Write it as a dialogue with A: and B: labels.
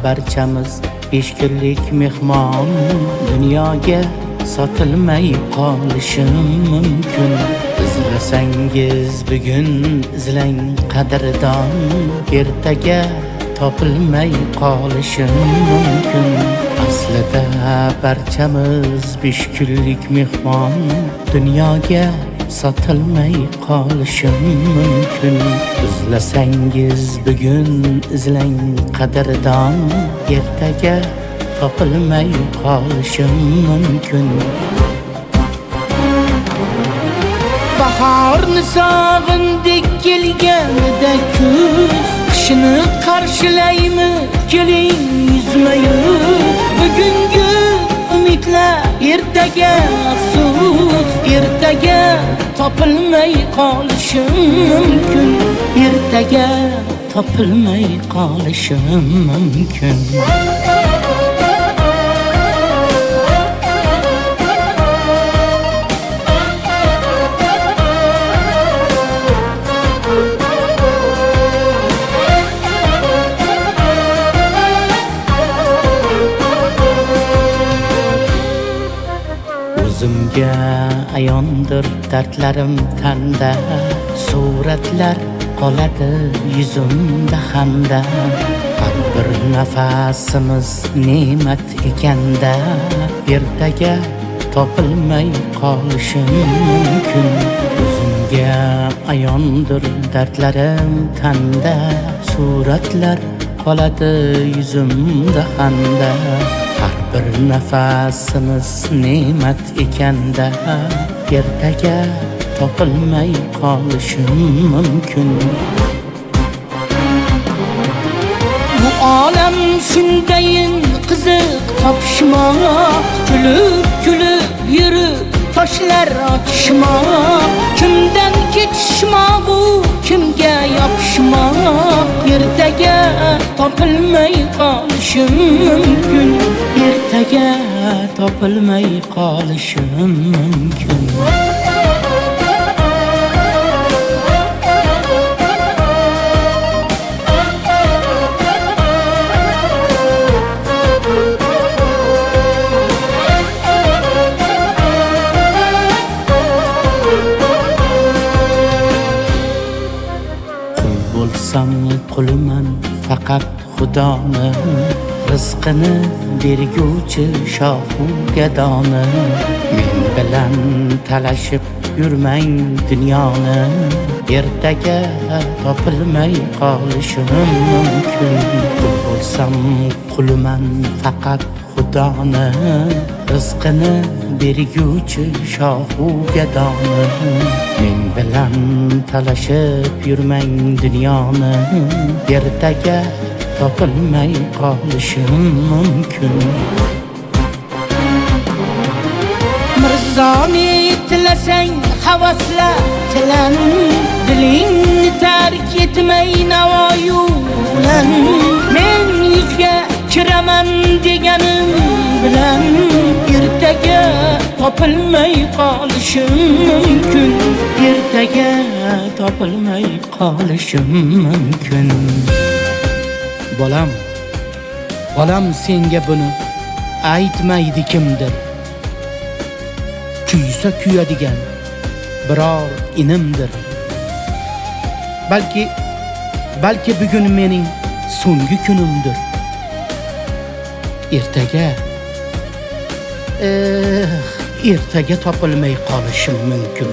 A: barchamiz 5 kunlik mehmon. Dunyoga sotilmay qolishim mumkin. İzlasangiz bugun izlang qadrdon, ertaga topilmay qolishim mumkin. Aslida barchamiz 5 kunlik mehmon. Dunyoga sotilmay qolishim mumkin. İzlasangiz bugun izlang qadrdon, ertaga topilmay qolishim mumkin. Baharni sog'indik kelganida kuz, qishni qarshilaymiz keling yuzma-yuz. Bugungi umidlar ertaga afsus, ertaga topilmay qolishim mumkin. Ertaga topilmay qolishim mumkin. O'zimga ayondir dardlarim tanda, suratlar qoladi yuzimda hamda. Har bir nafasimiz ne'mat ekanda, ertaga topilmay qolishim mumkin. O'zimga ayondir dardlarim tanda, suratlar qoladi yuzimda hamda. Har bir nafasimiz ne'mat ekanda, ertaga topilmay qolishim mumkin. Bu olam shundayin qiziq topishmoq, kulib yurib toshlar otishmoq. Kimdan ketishmoq, kimga yopishmoq, ertaga topilmay qolishim mumkin. Ertaga topilmay qolishim mumkin. Bo'lsam quliman faqat Xudoni, rizqini berguvchi shohu gadoni. Men bilan talashib yurmang dunyoni, ertaga topilmay qolishim mumkin. Bo'lsam quliman faqat Xudoni, rizqini berguvchi shohu gadoni. Men bilan talashib yurmang dunyoni, ertaga topilmay qolishim mumkin. Mirzoni tilasang havasla tilan, dilingni tark etmay navoyu bilan. Men yuzga kiraman deganim bilan, ertaga topilmay qolishim mumkin. Ertaga topilmay qolishim mumkin. Bolam senga buni aytmaydi kimdir. Kuysa kuyadigan biror inimdir. Balki bugun mening so'nggi kunimdir. Ertaga topilmay qolishim mumkin.